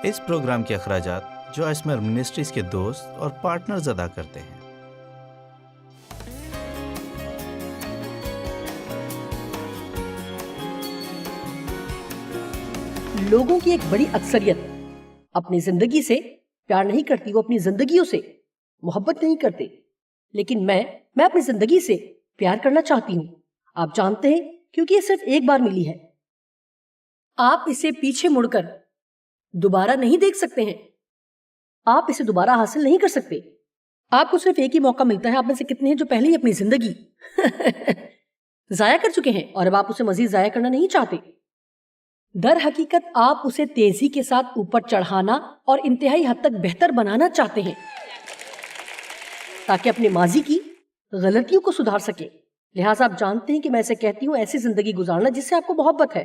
اس programme کے اخراجات جو اسمر منسٹریز کے دوست اور پارٹنرز ادا کرتے ہیں۔ لوگوں کی ایک بڑی اکثریت اپنی زندگی سے پیار نہیں کرتی، وہ اپنی زندگیوں سے محبت نہیں کرتے، لیکن میں اپنی زندگی سے پیار کرنا چاہتی ہوں۔ آپ جانتے ہیں، کیونکہ یہ صرف ایک بار ملی ہے، آپ اسے پیچھے مڑ کر دوبارہ نہیں دیکھ سکتے ہیں، آپ اسے دوبارہ حاصل نہیں کر سکتے۔ آپ کو صرف ایک ہی موقع ملتا ہے۔ آپ میں سے کتنے ہیں جو پہلے ہی اپنی زندگی ضائع کر چکے ہیں اور اب آپ اسے مزید ضائع کرنا نہیں چاہتے؟ در حقیقت آپ اسے تیزی کے ساتھ اوپر چڑھانا اور انتہائی حد تک بہتر بنانا چاہتے ہیں تاکہ اپنے ماضی کی غلطیوں کو سدھار سکیں۔ لہٰذا آپ جانتے ہیں کہ میں اسے کہتی ہوں ایسی زندگی گزارنا جس سے آپ کو محبت ہے،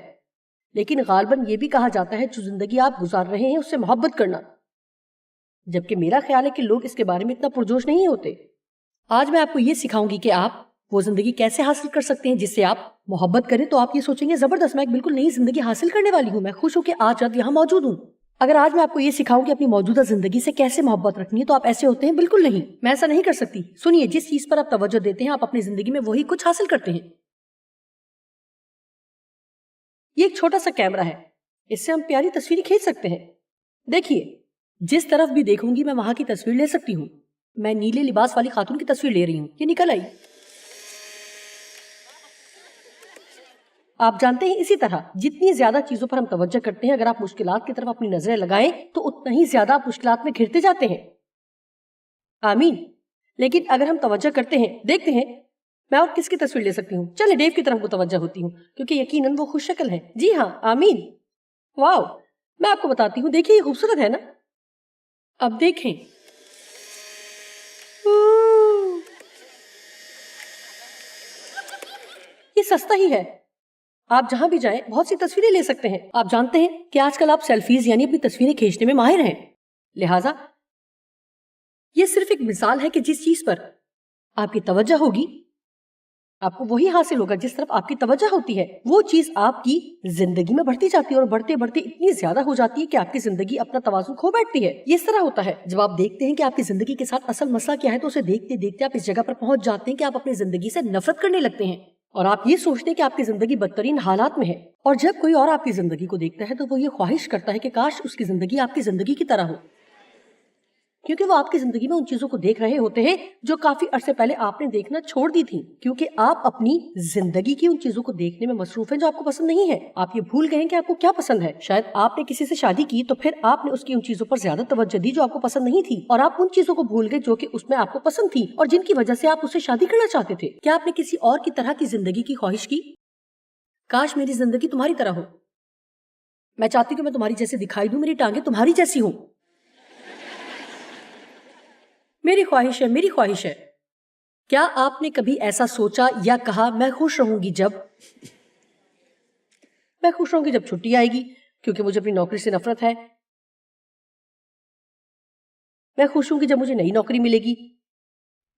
لیکن غالباً یہ بھی کہا جاتا ہے جو زندگی آپ گزار رہے ہیں اس سے محبت کرنا، جبکہ میرا خیال ہے کہ لوگ اس کے بارے میں اتنا پرجوش نہیں ہوتے۔ آج میں آپ کو یہ سکھاؤں گی کہ آپ وہ زندگی کیسے حاصل کر سکتے ہیں جس سے آپ محبت کریں۔ تو آپ یہ سوچیں گے زبردست، میں ایک بالکل نئی زندگی حاصل کرنے والی ہوں، میں خوش ہوں کہ آج رات یہاں موجود ہوں۔ اگر آج میں آپ کو یہ سکھاؤں کہ اپنی موجودہ زندگی سے کیسے محبت رکھنی ہے تو آپ ایسے ہوتے ہیں، بالکل نہیں، میں ایسا نہیں کر سکتی۔ سنیے، جس چیز پر آپ توجہ دیتے ہیں آپ اپنی زندگی میں وہی کچھ حاصل کرتے ہیں۔ یہ ایک چھوٹا سا کیمرہ ہے، اس سے ہم پیاری تصویریں کھینچ سکتے ہیں۔ دیکھیے، جس طرف بھی دیکھوں گی میں وہاں کی تصویر لے سکتی ہوں۔ میں نیلے لباس والی خاتون کی تصویر لے رہی ہوں، یہ نکل آئی۔ آپ جانتے ہیں اسی طرح جتنی زیادہ چیزوں پر ہم توجہ کرتے ہیں، اگر آپ مشکلات کی طرف اپنی نظریں لگائیں تو اتنا ہی زیادہ آپ مشکلات میں گھرتے جاتے ہیں۔ آمین۔ لیکن اگر ہم توجہ کرتے ہیں، دیکھتے ہیں، میں اور کس کی تصویر لے سکتی ہوں؟ چلے ڈیو کی طرف متوجہ ہوتی ہوں کیونکہ یقیناً وہ خوش شکل ہے۔ جی ہاں، آمین۔ واو، میں آپ کو بتاتی ہوں، دیکھیے یہ خوبصورت ہے نا؟ اب دیکھیں، یہ سستا ہی ہے، آپ جہاں بھی جائیں بہت سی تصویریں لے سکتے ہیں۔ آپ جانتے ہیں کہ آج کل آپ سیلفیز یعنی اپنی تصویریں کھینچنے میں ماہر ہیں، لہٰذا یہ صرف ایک مثال ہے کہ جس چیز پر آپ کی توجہ ہوگی آپ کو وہی حاصل ہوگا، جس طرف آپ کی توجہ ہوتی ہے وہ چیز آپ کی زندگی میں بڑھتی جاتی ہے اور بڑھتے بڑھتے اتنی زیادہ ہو جاتی ہے کہ آپ کی زندگی اپنا توازن کھو بیٹھتی ہے۔ یہ اس طرح ہوتا ہے جب آپ دیکھتے ہیں کہ آپ کی زندگی کے ساتھ اصل مسئلہ کیا ہے تو اسے دیکھتے دیکھتے آپ اس جگہ پر پہنچ جاتے ہیں کہ آپ اپنی زندگی سے نفرت کرنے لگتے ہیں اور آپ یہ سوچتے ہیں کہ آپ کی زندگی بدترین حالات میں ہے۔ اور جب کوئی اور آپ کی زندگی کو دیکھتا ہے تو وہ یہ خواہش کرتا ہے کہ کاش اس کی زندگی آپ کی زندگی کی طرح ہو، کیونکہ وہ آپ کی زندگی میں ان چیزوں کو دیکھ رہے ہوتے ہیں جو کافی عرصے پہلے آپ نے دیکھنا چھوڑ دی تھی، کیونکہ آپ اپنی زندگی کی ان چیزوں کو دیکھنے میں مصروف ہیں جو آپ کو پسند نہیں ہے۔ آپ یہ بھول گئے کہ آپ کو کیا پسند ہے۔ شاید آپ نے کسی سے شادی کی تو پھر آپ نے اس کی ان چیزوں پر زیادہ توجہ دی جو آپ کو پسند نہیں تھی، اور آپ ان چیزوں کو بھول گئے جو کہ اس میں آپ کو پسند تھی اور جن کی وجہ سے آپ اس سے شادی کرنا چاہتے تھے۔ کیا آپ نے کسی اور کی طرح کی زندگی کی خواہش کی؟ کاش میری زندگی تمہاری طرح ہو، میں چاہتی ہوں کہ میں تمہاری جیسے دکھائی دوں، میری ٹانگیں تمہاری جیسی ہوں، میری خواہش ہے، میری خواہش ہے۔ کیا آپ نے کبھی ایسا سوچا یا کہا میں خوش رہوں گی جب چھٹی آئے گی کیونکہ مجھے اپنی نوکری سے نفرت ہے، میں خوش ہوں گی جب مجھے نئی نوکری ملے گی،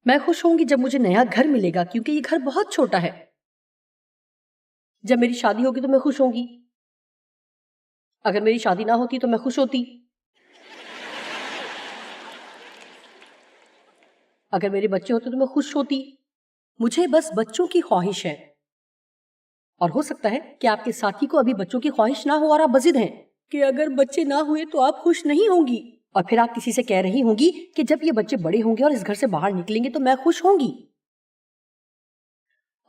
میں خوش ہوں گی جب مجھے نیا گھر ملے گا کیونکہ یہ گھر بہت چھوٹا ہے، جب میری شادی ہوگی تو میں خوش ہوں گی، اگر میری شادی نہ ہوتی تو میں خوش ہوتی، اگر میرے بچے ہوتے تو میں خوش ہوتی۔ مجھے بس بچوں کی خواہش ہے، اور ہو سکتا ہے کہ آپ کے ساتھی کو ابھی بچوں کی خواہش نہ ہو اور آپ بضد ہیں کہ اگر بچے نہ ہوئے تو آپ خوش نہیں ہوں گی، اور پھر آپ کسی سے کہہ رہی ہوں گی کہ جب یہ بچے بڑے ہوں گے اور اس گھر سے باہر نکلیں گے تو میں خوش ہوں گی،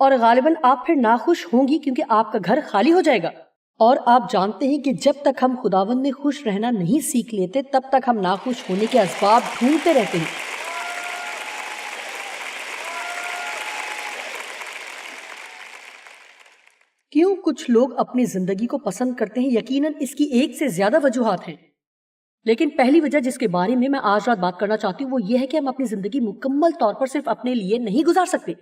اور غالباً آپ پھر ناخوش ہوں گی کیونکہ آپ کا گھر خالی ہو جائے گا۔ اور آپ جانتے ہیں کہ جب تک ہم خداوند میں خوش رہنا نہیں سیکھ لیتے تب تک ہم ناخوش ہونے کے اسباب ڈھونڈتے رہتے ہیں۔ کیوں کچھ لوگ اپنی زندگی کو پسند کرتے ہیں؟ یقیناً اس کی ایک سے زیادہ وجوہات ہیں، لیکن پہلی وجہ جس کے بارے میں آج رات بات کرنا چاہتی ہوں وہ یہ ہے کہ ہم اپنی زندگی مکمل طور پر صرف اپنے لیے نہیں گزار سکتے،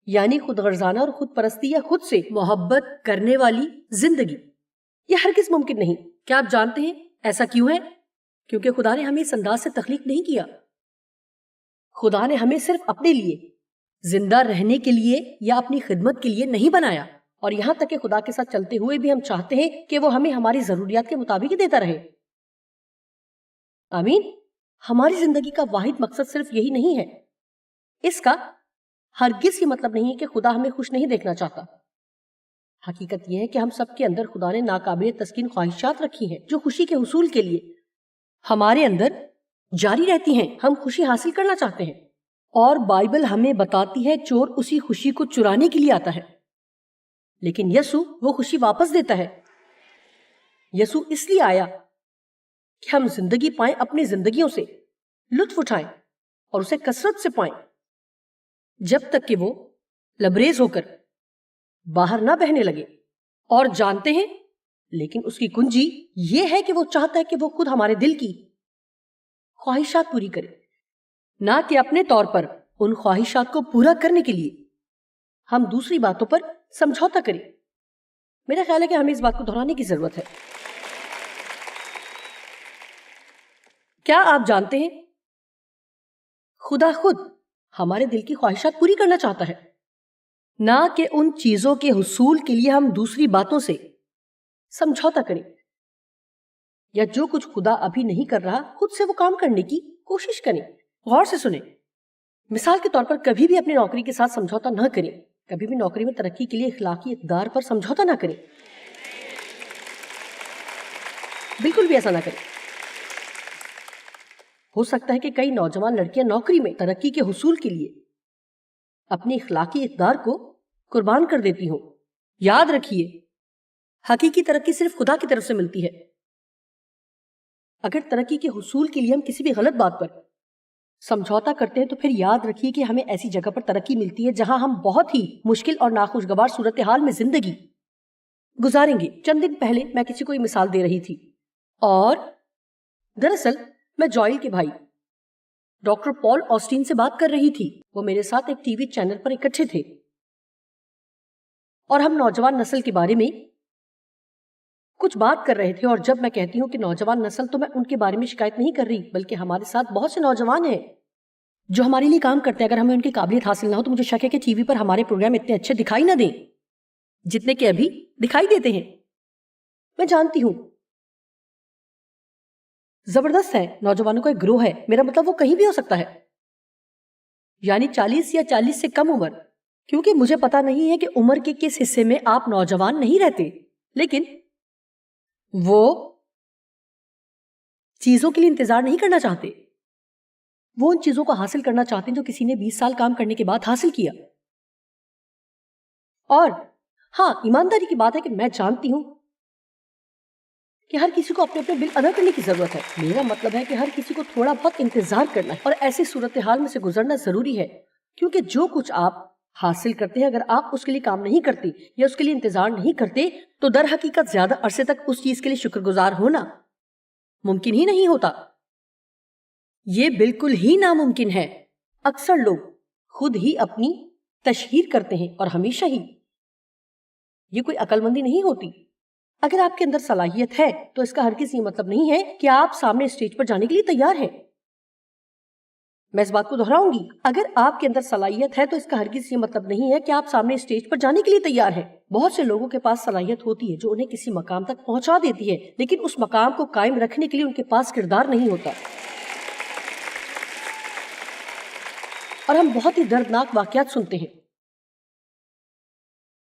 یعنی خود غرضانہ اور خود پرستی یا خود سے محبت کرنے والی زندگی، یہ ہرگز ممکن نہیں۔ کیا آپ جانتے ہیں ایسا کیوں ہے؟ کیونکہ خدا نے ہمیں اس انداز سے تخلیق نہیں کیا۔ خدا نے ہمیں صرف اپنے لیے زندہ رہنے کے لیے یا اپنی خدمت کے لیے نہیں بنایا، اور یہاں تک کہ خدا کے ساتھ چلتے ہوئے بھی ہم چاہتے ہیں کہ وہ ہمیں ہماری ضروریات کے مطابق ہی دیتا رہے. آمین. ہماری زندگی کا واحد مقصد صرف یہی نہیں ہے. اس کا ہرگز یہ مطلب نہیں ہے کہ خدا ہمیں خوش نہیں دیکھنا چاہتا. حقیقت یہ ہے کہ ہم سب کے اندر خدا نے ناقابل تسکین خواہشات رکھی ہیں جو خوشی کے حصول کے لیے ہمارے اندر جاری رہتی ہیں. ہم خوشی حاصل کرنا چاہتے ہیں اور بائبل ہمیں بتاتی ہے چور اسی خوشی کو چرانے کے لیے آتا ہے لیکن یسوع وہ خوشی واپس دیتا ہے. یسوع اس لیے آیا کہ ہم زندگی پائیں, اپنی زندگیوں سے لطف اٹھائیں اور اسے کثرت سے پائیں جب تک کہ وہ لبریز ہو کر باہر نہ بہنے لگے. اور جانتے ہیں لیکن اس کی کنجی یہ ہے کہ وہ چاہتا ہے کہ وہ خود ہمارے دل کی خواہشات پوری کرے, نہ کہ اپنے طور پر ان خواہشات کو پورا کرنے کے لیے ہم دوسری باتوں پر سمجھوتا کریں. میرا خیال ہے کہ ہمیں اس بات کو دہرانے کی ضرورت ہے. کیا آپ جانتے ہیں خدا خود ہمارے دل کی خواہشات پوری کرنا چاہتا ہے, نہ کہ ان چیزوں کے حصول کے لیے ہم دوسری باتوں سے سمجھوتا کریں یا جو کچھ خدا ابھی نہیں کر رہا خود سے وہ کام کرنے کی کوشش کریں. غور سے سنیں. مثال کے طور پر کبھی بھی اپنی نوکری کے ساتھ سمجھوتا نہ کریں. کبھی بھی نوکری میں ترقی کے لیے اخلاقی اقدار پر سمجھوتا نہ کریں. بالکل بھی ایسا نہ کریں. ہو سکتا ہے کہ کئی نوجوان لڑکیاں نوکری میں ترقی کے حصول کے لیے اپنی اخلاقی اقدار کو قربان کر دیتی ہوں. یاد رکھیے حقیقی ترقی صرف خدا کی طرف سے ملتی ہے. اگر ترقی کے حصول کے لیے ہم کسی بھی غلط بات پر سمجھوتا کرتے ہیں تو پھر یاد رکھیے کہ ہمیں ایسی جگہ پر ترقی ملتی ہے جہاں ہم بہت ہی مشکل اور ناخوشگوار صورتحال میں زندگی گزاریں گے. چند دن پہلے میں کسی کو یہ مثال دے رہی تھی اور دراصل میں جوائل کے بھائی ڈاکٹر پال آسٹین سے بات کر رہی تھی. وہ میرے ساتھ ایک ٹی وی چینل پر اکٹھے تھے اور ہم نوجوان نسل کے بارے میں کچھ بات کر رہے تھے. اور جب میں کہتی ہوں کہ نوجوان نسل تو میں ان کے بارے میں شکایت نہیں کر رہی, بلکہ ہمارے ساتھ بہت سے نوجوان ہیں جو ہمارے لیے کام کرتے ہیں. اگر ہمیں ان کی قابلیت حاصل نہ ہو تو مجھے شک ہے کہ ٹی وی پر ہمارے پروگرام اتنے اچھے دکھائی نہ دیں جتنے کہ ابھی دکھائی دیتے ہیں. میں جانتی ہوں زبردست ہے, نوجوانوں کا ایک گروہ ہے. میرا مطلب وہ کہیں بھی ہو سکتا ہے, یعنی 40 یا 40 سے کم عمر, کیونکہ مجھے پتا نہیں ہے کہ عمر کے کس حصے میں آپ نوجوان نہیں رہتے, لیکن وہ چیزوں کے لیے انتظار نہیں کرنا چاہتے. وہ ان چیزوں کو حاصل کرنا چاہتے ہیں جو کسی نے 20 سال کام کرنے کے بعد حاصل کیا. اور ہاں, ایمانداری کی بات ہے کہ میں جانتی ہوں کہ ہر کسی کو اپنے اپنے بل ادا کرنے کی ضرورت ہے. میرا مطلب ہے کہ ہر کسی کو تھوڑا بہت انتظار کرنا ہے اور ایسی صورتحال میں سے گزرنا ضروری ہے, کیونکہ جو کچھ آپ حاصل کرتے ہیں اگر آپ اس کے لیے کام نہیں کرتے یا اس کے لیے انتظار نہیں کرتے تو در حقیقت زیادہ عرصے تک اس چیز کے لیے شکر گزار ہونا ممکن ہی نہیں ہوتا. یہ بالکل ہی ناممکن ہے. اکثر لوگ خود ہی اپنی تشہیر کرتے ہیں اور ہمیشہ ہی یہ کوئی عقل مندی نہیں ہوتی. اگر آپ کے اندر صلاحیت ہے تو اس کا ہرگز یہ مطلب نہیں ہے کہ آپ سامنے اسٹیج پر جانے کے لیے تیار ہیں. میں اس بات کو دہراؤں گی, اگر آپ کے اندر صلاحیت ہے تو اس کا ہرگز یہ مطلب نہیں ہے کہ آپ سامنے اسٹیج پر جانے کے لیے تیار ہیں. بہت سے لوگوں کے پاس صلاحیت ہوتی ہے جو انہیں کسی مقام تک پہنچا دیتی ہے, لیکن اس مقام کو قائم رکھنے کے لیے ان کے پاس کردار نہیں ہوتا. اور ہم بہت ہی دردناک واقعات سنتے ہیں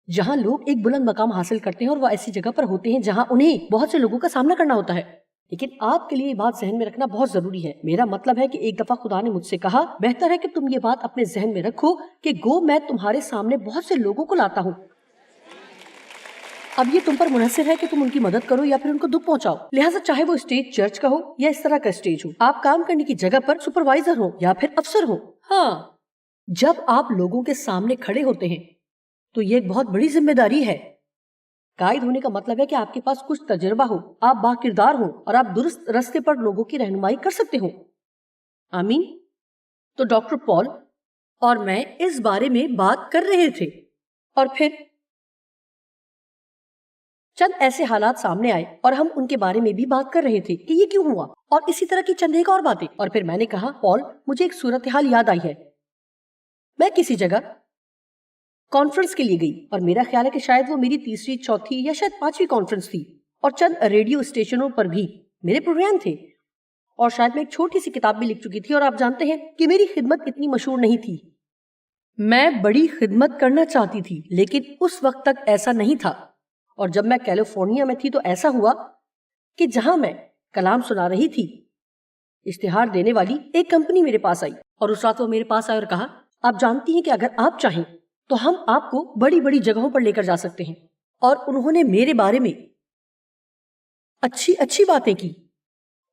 جہاں لوگ ایک بلند مقام حاصل کرتے ہیں اور وہ ایسی جگہ پر ہوتے ہیں جہاں انہیں بہت سے لوگوں کا سامنا کرنا ہوتا ہے. لیکن آپ کے لیے یہ بات ذہن میں رکھنا بہت ضروری ہے. میرا مطلب ہے کہ ایک دفعہ خدا نے مجھ سے کہا, بہتر ہے کہ تم یہ بات اپنے ذہن میں رکھو کہ گو میں تمہارے سامنے بہت سے لوگوں کو لاتا ہوں. اب یہ تم پر منحصر ہے کہ تم ان کی مدد کرو یا پھر ان کو دکھ پہنچاؤ. لہٰذا چاہے وہ اسٹیج چرچ کا ہو یا اس طرح کا اسٹیج ہو, آپ کام کرنے کی جگہ پر سپروائزر ہو یا پھر افسر ہو. ہاں, جب آپ لوگوں کے سامنے کھڑے ہوتے ہیں تو یہ ایک بہت بڑی ذمہ داری ہے. قائد ہونے کا مطلب ہے کہ آپ کے پاس کچھ تجربہ ہو, آپ باکردار ہوں اور آپ درست راستے پر لوگوں کی رہنمائی کر سکتے ہو. آمین. تو ڈاکٹر پال اور میں اس بارے میں بات کر رہے تھے اور پھر چند ایسے حالات سامنے آئے اور ہم ان کے بارے میں بھی بات کر رہے تھے کہ یہ کیوں ہوا, اور اسی طرح کی چند ایک اور باتیں. اور پھر میں نے کہا, پال مجھے ایک صورتحال یاد آئی ہے. میں کسی جگہ کانفرنس کے لیے گئی اور میرا خیال ہے کہ شاید وہ میری تیسری، چوتھی یا شاید پانچویں کانفرنس تھی، اور چند ریڈیو اسٹیشنوں پر بھی میرے پروگرام تھے، اور شاید میں ایک چھوٹی سی کتاب بھی لکھ چکی تھی، اور آپ جانتے ہیں کہ میری خدمت اتنی مشہور نہیں تھی۔ میں بڑی خدمت کرنا چاہتی تھی لیکن اس وقت تک ایسا نہیں تھا، اور جب میں کیلیفورنیا میں تھی تو ایسا ہوا کہ جہاں میں کلام سنا رہی تھی، اشتہار دینے والی ایک کمپنی میرے پاس آئی، اور اس رات وہ میرے پاس آئے اور کہا، آپ جانتی ہیں کہ اگر آپ چاہیں تو ہم آپ کو بڑی بڑی جگہوں پر لے کر جا سکتے ہیں، اور انہوں نے میرے بارے میں اچھی اچھی باتیں کی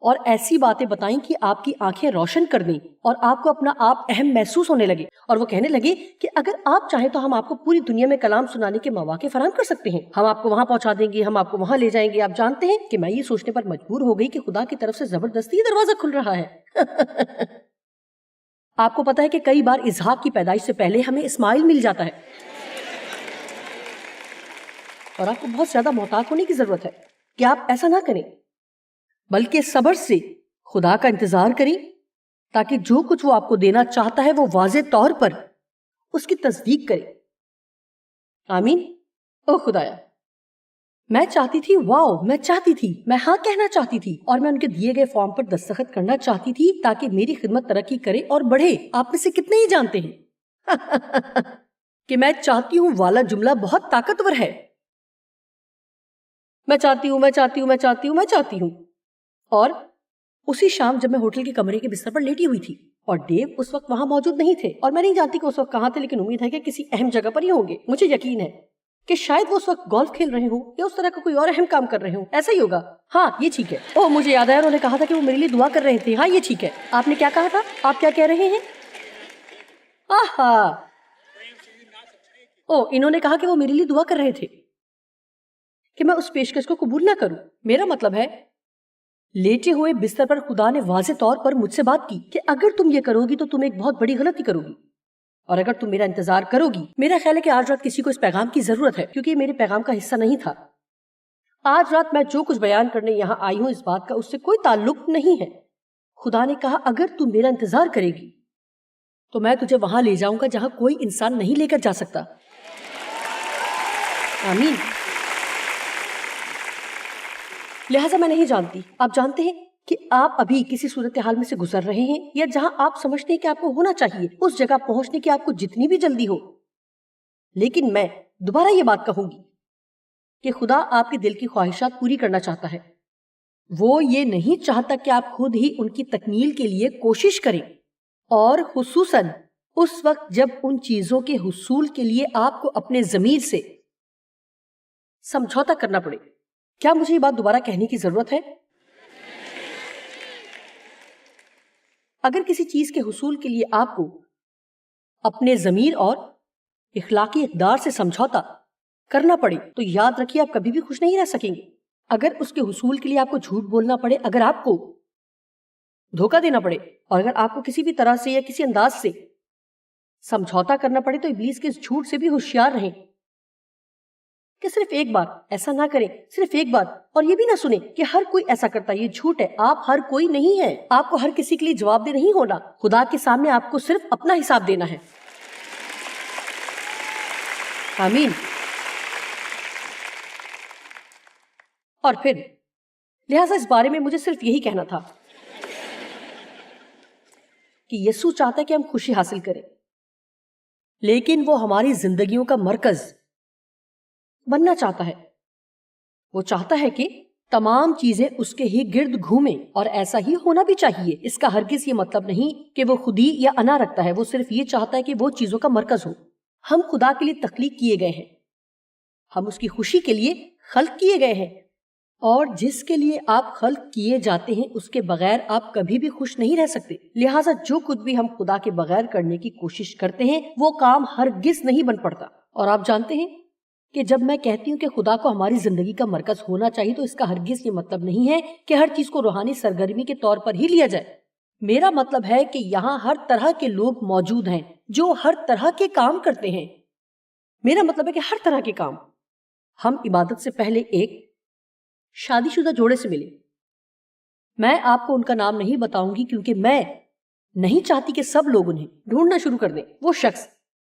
اور ایسی باتیں بتائیں کہ آپ کی آنکھیں روشن کر دیں اور آپ کو اپنا آپ اہم محسوس ہونے لگے، اور وہ کہنے لگے کہ اگر آپ چاہیں تو ہم آپ کو پوری دنیا میں کلام سنانے کے مواقع فراہم کر سکتے ہیں، ہم آپ کو وہاں پہنچا دیں گے، ہم آپ کو وہاں لے جائیں گے۔ آپ جانتے ہیں کہ میں یہ سوچنے پر مجبور ہو گئی کہ خدا کی طرف سے زبردستی دروازہ کھل رہا ہے۔ آپ کو پتا ہے کہ کئی بار اسحاق کی پیدائش سے پہلے ہمیں اسماعیل مل جاتا ہے، اور آپ کو بہت زیادہ محتاط ہونے کی ضرورت ہے کہ آپ ایسا نہ کریں، بلکہ صبر سے خدا کا انتظار کریں تاکہ جو کچھ وہ آپ کو دینا چاہتا ہے وہ واضح طور پر اس کی تصدیق کرے۔ آمین۔ او خدایا، میں چاہتی تھی، واؤ، میں چاہتی تھی، میں ہاں کہنا چاہتی تھی، اور میں ان کے دیے گئے فارم پر دستخط کرنا چاہتی تھی تاکہ میری خدمت ترقی کرے اور بڑھے۔ آپ میں سے کتنے ہی جانتے ہیں کہ میں چاہتی ہوں والا جملہ بہت طاقتور ہے۔ میں چاہتی ہوں، میں چاہتی ہوں، میں چاہتی ہوں، میں چاہتی ہوں۔ اور اسی شام جب میں ہوٹل کے کمرے کے بستر پر لیٹی ہوئی تھی اور ڈیو اس وقت وہاں موجود نہیں تھے، اور میں نہیں جانتی کہ اس وقت کہاں تھے، لیکن امید ہے کہ کسی اہم جگہ پر ہی ہوں گے۔ مجھے یقین ہے کہ شاید وہ اس وقت گولف کھیل رہے ہوں یا اس طرح کا کوئی اور اہم کام کر رہے ہوں، ایسا ہی ہوگا۔ ہاں یہ ٹھیک ہے۔ اوہ مجھے یاد آیا، انہوں نے کہا تھا کہ وہ میرے لیے دعا کر رہے تھے۔ ہاں یہ ٹھیک ہے۔ آپ نے کیا کہا تھا؟ آپ کیا کہہ رہے ہیں؟ آہا، اوہ انہوں نے کہا کہ وہ میرے لیے دعا کر رہے تھے کہ میں اس پیشکش کو قبول نہ کروں۔ میرا مطلب ہے لیٹے ہوئے بستر پر خدا نے واضح طور پر مجھ سے بات کی کہ اگر تم یہ کرو گی تو تم ایک بہت بڑی غلطی کرو گی، اور اگر تم میرا انتظار کرو گی۔ میرا خیال ہے کہ آج رات کسی کو اس پیغام کی ضرورت ہے، کیونکہ یہ میرے پیغام کا حصہ نہیں تھا۔ آج رات میں جو کچھ بیان کرنے یہاں آئی ہوں، اس بات کا اس سے کوئی تعلق نہیں ہے۔ خدا نے کہا اگر تم میرا انتظار کرے گی تو میں تجھے وہاں لے جاؤں گا جہاں کوئی انسان نہیں لے کر جا سکتا۔ آمین۔ لہٰذا میں نہیں جانتی، آپ جانتے ہیں کہ آپ ابھی کسی صورتحال میں سے گزر رہے ہیں، یا جہاں آپ سمجھتے ہیں کہ آپ کو ہونا چاہیے اس جگہ پہنچنے کی آپ کو جتنی بھی جلدی ہو، لیکن میں دوبارہ یہ بات کہوں گی کہ خدا آپ کے دل کی خواہشات پوری کرنا چاہتا ہے۔ وہ یہ نہیں چاہتا کہ آپ خود ہی ان کی تکمیل کے لیے کوشش کریں، اور خصوصاً اس وقت جب ان چیزوں کے حصول کے لیے آپ کو اپنے ضمیر سے سمجھوتا کرنا پڑے۔ کیا مجھے یہ بات دوبارہ کہنے کی ضرورت ہے؟ اگر کسی چیز کے حصول کے لیے آپ کو اپنے ضمیر اور اخلاقی اقدار سے سمجھوتا کرنا پڑے تو یاد رکھیے آپ کبھی بھی خوش نہیں رہ سکیں گے۔ اگر اس کے حصول کے لیے آپ کو جھوٹ بولنا پڑے، اگر آپ کو دھوکہ دینا پڑے، اور اگر آپ کو کسی بھی طرح سے یا کسی انداز سے سمجھوتا کرنا پڑے، تو ابلیس کے اس جھوٹ سے بھی ہوشیار رہیں کہ صرف ایک بار ایسا نہ کریں، صرف ایک بار، اور یہ بھی نہ سنیں کہ ہر کوئی ایسا کرتا ہے۔ یہ جھوٹ ہے، آپ ہر کوئی نہیں ہے۔ آپ کو ہر کسی کے لیے جواب دہ نہیں ہونا۔ خدا کے سامنے آپ کو صرف اپنا حساب دینا ہے۔ آمین۔ اور پھر لہٰذا اس بارے میں مجھے صرف یہی کہنا تھا کہ یسوع چاہتا ہے کہ ہم خوشی حاصل کریں، لیکن وہ ہماری زندگیوں کا مرکز بننا چاہتا ہے۔ وہ چاہتا ہے کہ تمام چیزیں اس کے ہی گرد گھومیں، اور ایسا ہی ہونا بھی چاہیے۔ اس کا ہرگز یہ مطلب نہیں کہ وہ خودی یا انا رکھتا ہے، وہ صرف یہ چاہتا ہے کہ وہ چیزوں کا مرکز ہو۔ ہم خدا کے لیے تخلیق کیے گئے ہیں، ہم اس کی خوشی کے لیے خلق کیے گئے ہیں، اور جس کے لیے آپ خلق کیے جاتے ہیں اس کے بغیر آپ کبھی بھی خوش نہیں رہ سکتے۔ لہٰذا جو کچھ بھی ہم خدا کے بغیر کرنے کی کوشش کرتے ہیں وہ کام ہرگز نہیں بن پڑتا۔ اور آپ جانتے ہیں کہ جب میں کہتی ہوں کہ خدا کو ہماری زندگی کا مرکز ہونا چاہیے، تو اس کا ہرگز یہ مطلب نہیں ہے کہ ہر چیز کو روحانی سرگرمی کے طور پر ہی لیا جائے۔ میرا مطلب ہے کہ یہاں ہر طرح کے لوگ موجود ہیں جو ہر طرح کے کام کرتے ہیں۔ میرا مطلب ہے کہ ہر طرح کے کام۔ ہم عبادت سے پہلے ایک شادی شدہ جوڑے سے ملے۔ میں آپ کو ان کا نام نہیں بتاؤں گی کیونکہ میں نہیں چاہتی کہ سب لوگ انہیں ڈھونڈنا شروع کر دیں۔ وہ شخص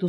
2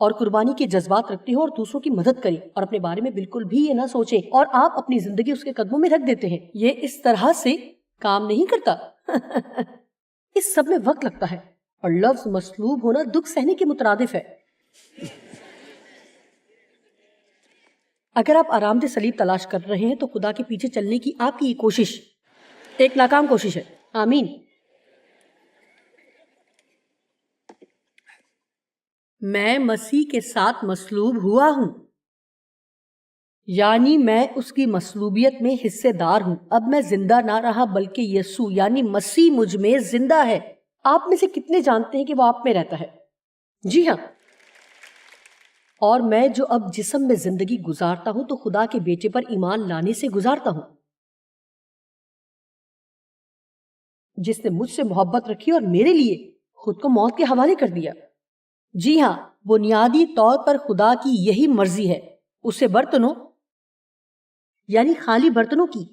اور قربانی کے جذبات رکھتے ہوں اور دوسروں کی مدد کریں اور اپنے بارے میں بالکل بھی یہ نہ سوچیں اور آپ اپنی زندگی اس کے قدموں میں رکھ دیتے ہیں، یہ اس طرح سے کام نہیں کرتا۔ اس سب میں وقت لگتا ہے اور لفظ مسلوب ہونا دکھ سہنے کے مترادف ہے۔ اگر آپ آرام دہ صلیب تلاش کر رہے ہیں تو خدا کے پیچھے چلنے کی آپ کی یہ کوشش ایک ناکام کوشش ہے۔ آمین۔ میں مسیح کے ساتھ مصلوب ہوا ہوں، یعنی میں اس کی مصلوبیت میں حصے دار ہوں۔ اب میں زندہ نہ رہا بلکہ یسوع یعنی مسیح مجھ میں زندہ ہے۔ آپ میں سے کتنے جانتے ہیں کہ وہ آپ میں رہتا ہے؟ جی ہاں۔ اور میں جو اب جسم میں زندگی گزارتا ہوں تو خدا کے بیٹے پر ایمان لانے سے گزارتا ہوں، جس نے مجھ سے محبت رکھی اور میرے لیے خود کو موت کے حوالے کر دیا۔ جی ہاں، بنیادی طور پر خدا کی یہی مرضی ہے، اسے برتنوں یعنی خالی برتنوں کی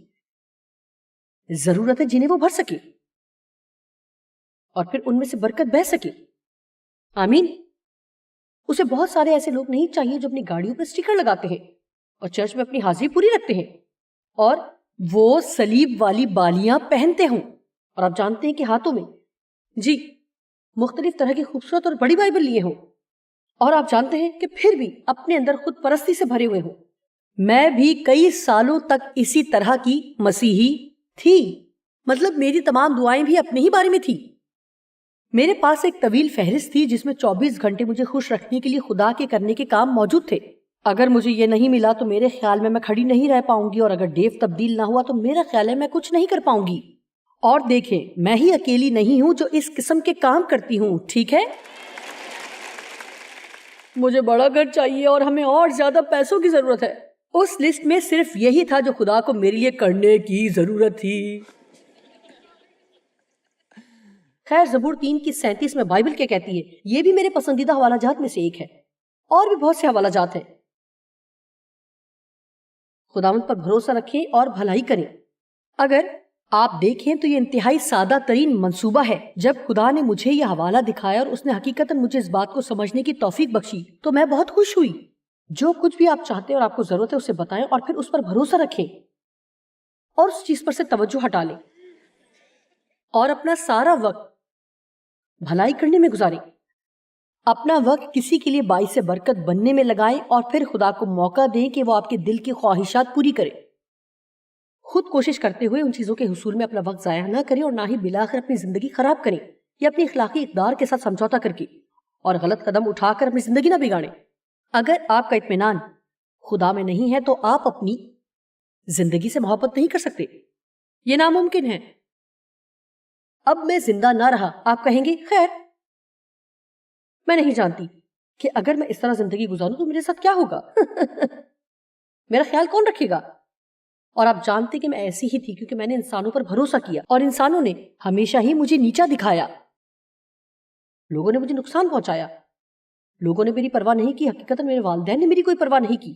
ضرورت ہے جنہیں وہ بھر سکے اور پھر ان میں سے برکت بہہ سکے۔ آمین۔ اسے بہت سارے ایسے لوگ نہیں چاہیے جو اپنی گاڑیوں پر اسٹیکر لگاتے ہیں اور چرچ میں اپنی حاضری پوری رکھتے ہیں اور وہ صلیب والی بالیاں پہنتے ہوں اور آپ جانتے ہیں کہ ہاتھوں میں جی مختلف طرح کی خوبصورت اور بڑی بائبل لیے ہوں، اور آپ جانتے ہیں کہ پھر بھی اپنے اندر خود پرستی سے بھرے ہوئے ہوں۔ میں بھی کئی سالوں تک اسی طرح کی مسیحی تھی، مطلب میری تمام دعائیں بھی اپنے ہی بارے میں تھی۔ میرے پاس ایک طویل فہرست تھی جس میں 24 گھنٹے مجھے خوش رکھنے کے لیے خدا کے کرنے کے کام موجود تھے۔ اگر مجھے یہ نہیں ملا تو میرے خیال میں کھڑی نہیں رہ پاؤں گی، اور اگر ڈیو تبدیل نہ ہوا تو میرا خیال ہے میں کچھ نہیں کر پاؤں گی۔ اور دیکھیں، میں ہی اکیلی نہیں ہوں جو اس قسم کے کام کرتی ہوں، ٹھیک ہے؟ مجھے بڑا گھر چاہیے اور ہمیں اور زیادہ پیسوں کی ضرورت ہے۔ اس لسٹ میں صرف یہی تھا جو خدا کو میرے لیے کرنے کی ضرورت تھی۔ خیر، زبور 3 کی 37 میں بائبل کیا کہتی ہے؟ یہ بھی میرے پسندیدہ حوالہ جات میں سے ایک ہے، اور بھی بہت سے حوالہ جات ہیں۔ خداوند پر بھروسہ رکھیں اور بھلائی کریں۔ اگر آپ دیکھیں تو یہ انتہائی سادہ ترین منصوبہ ہے۔ جب خدا نے مجھے یہ حوالہ دکھایا اور اس نے حقیقتاً مجھے اس بات کو سمجھنے کی توفیق بخشی تو میں بہت خوش ہوئی۔ جو کچھ بھی آپ چاہتے ہیں اور آپ کو ضرورت ہے اسے بتائیں اور پھر اس پر بھروسہ رکھیں اور اس چیز پر سے توجہ ہٹا لیں اور اپنا سارا وقت بھلائی کرنے میں گزاریں۔ اپنا وقت کسی کے لیے باعث برکت بننے میں لگائیں اور پھر خدا کو موقع دیں کہ وہ آپ کے دل کی خواہشات پوری کرے۔ خود کوشش کرتے ہوئے ان چیزوں کے حصول میں اپنا وقت ضائع نہ کریں اور نہ ہی بالآخر اپنی زندگی خراب کریں یا اپنی اخلاقی اقدار کے ساتھ سمجھوتا کر کے اور غلط قدم اٹھا کر اپنی زندگی نہ بگاڑیں۔ اگر آپ کا اطمینان خدا میں نہیں ہے تو آپ اپنی زندگی سے محبت نہیں کر سکتے، یہ ناممکن ہے۔ اب میں زندہ نہ رہا، آپ کہیں گے خیر میں نہیں جانتی کہ اگر میں اس طرح زندگی گزاروں تو میرے ساتھ کیا ہوگا میرا خیال کون رکھے گا؟ اور آپ جانتے کہ میں ایسی ہی تھی کیونکہ میں نے انسانوں پر بھروسہ کیا اور انسانوں نے ہمیشہ ہی مجھے نیچا دکھایا، لوگوں نے مجھے نقصان پہنچایا، لوگوں نے میری پرواہ نہیں کی۔ حقیقتاً میرے والدین نے میری کوئی پرواہ نہیں کی،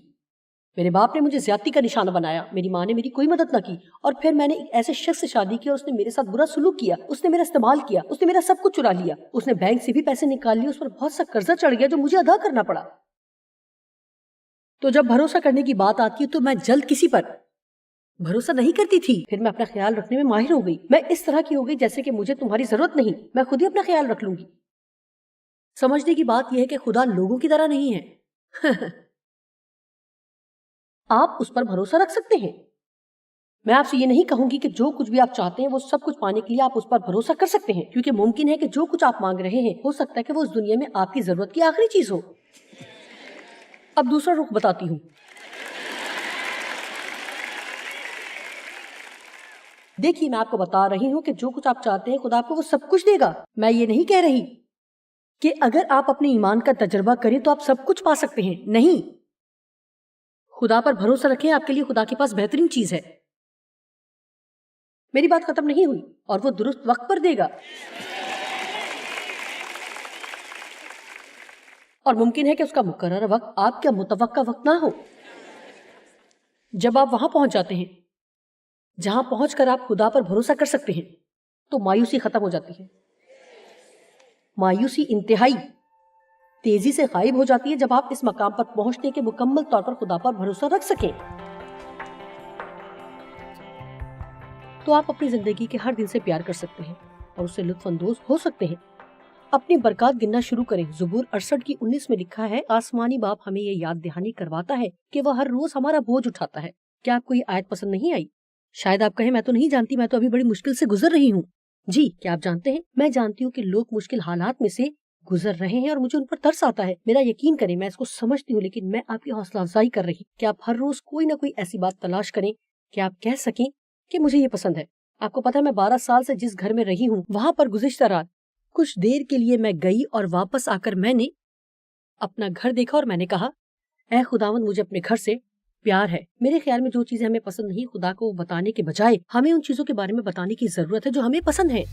میرے باپ نے مجھے زیادتی کا نشانہ بنایا، میری ماں نے میری کوئی مدد نہ کی، اور پھر میں نے ایک ایسے شخص سے شادی کی اور اس نے میرے ساتھ برا سلوک کیا، اس نے میرا استعمال کیا، اس نے میرا سب کچھ چرا لیا، اس نے بینک سے بھی پیسے نکال لیے، اس پر بہت سا قرضہ چڑھ گیا جو مجھے ادا کرنا پڑا۔ تو جب بھروسہ کرنے کی بات آتی ہے تو میں جلد کسی پر بھروسہ نہیں کرتی تھی۔ پھر میں اپنا خیال رکھنے میں ماہر ہو گئی، میں اس طرح کی ہو گئی جیسے کہ مجھے تمہاری ضرورت نہیں، میں خود ہی اپنا خیال رکھ لوں گی۔ سمجھنے کی بات یہ ہے کہ خدا لوگوں کی طرح نہیں ہے آپ اس پر بھروسہ رکھ سکتے ہیں۔ میں آپ سے یہ نہیں کہوں گی کہ جو کچھ بھی آپ چاہتے ہیں وہ سب کچھ پانے کے لیے آپ اس پر بھروسہ کر سکتے ہیں، کیونکہ ممکن ہے کہ جو کچھ آپ مانگ رہے ہیں ہو سکتا ہے کہ وہ اس دنیا میں آپ کی ضرورت کی آخری چیز ہو۔ اب دوسرا رخ بتاتی ہوں۔ دیکھیے، میں آپ کو بتا رہی ہوں کہ جو کچھ آپ چاہتے ہیں خدا آپ کو وہ سب کچھ دے گا۔ میں یہ نہیں کہہ رہی کہ اگر آپ اپنے ایمان کا تجربہ کریں تو آپ سب کچھ پا سکتے ہیں، نہیں۔ خدا پر بھروسہ رکھیں، آپ کے لیے خدا کے پاس بہترین چیز ہے۔ میری بات ختم نہیں ہوئی، اور وہ درست وقت پر دے گا۔ اور ممکن ہے کہ اس کا مقررہ وقت آپ کا متوقع وقت نہ ہو۔ جب آپ وہاں پہنچ جاتے ہیں جہاں پہنچ کر آپ خدا پر بھروسہ کر سکتے ہیں تو مایوسی ختم ہو جاتی ہے۔ مایوسی تیزی سے غائب ہو جاتی ہے جب آپ اس مقام پر پہنچنے کے مکمل طور پر خدا پر بھروسہ رکھ سکیں۔ تو آپ اپنی زندگی کے ہر دن سے پیار کر سکتے ہیں اور اس سے لطف اندوز ہو سکتے ہیں۔ اپنی برکات گننا شروع کریں۔ زبور 68:19 میں لکھا ہے، آسمانی باپ ہمیں یہ یاد دہانی کرواتا ہے کہ وہ ہر روز ہمارا بوجھ اٹھاتا ہے۔ کیا آپ کو یہ آیت پسند نہیں آئی؟ شاید آپ کہیں میں تو نہیں جانتی، میں تو ابھی بڑی مشکل سے گزر رہی ہوں۔ جی، کیا آپ جانتے ہیں میں جانتی ہوں کہ لوگ مشکل حالات میں سے گزر رہے ہیں اور مجھے ان پر ترس آتا ہے۔ میرا یقین کریں میں اس کو سمجھتی ہوں، لیکن میں آپ کی حوصلہ افزائی کر رہی کہ آپ ہر روز کوئی نہ کوئی ایسی بات تلاش کریں کہ آپ کہہ سکیں کہ مجھے یہ پسند ہے۔ آپ کو پتہ ہے میں 12 سال سے جس گھر میں رہی ہوں وہاں پر گزشتہ رات کچھ دیر کے لیے میں گئی اور واپس آ کر میں نے اپنا گھر دیکھا اور میں نے کہا، اے خداوند مجھے اپنے گھر سے پیار ہے۔ میرے خیال میں جو چیزیں ہمیں پسند نہیں، خدا کو بتانے کے بجائے ہمیں ان چیزوں کے بارے میں بتانے کی ضرورت ہے جو ہمیں پسند ہے۔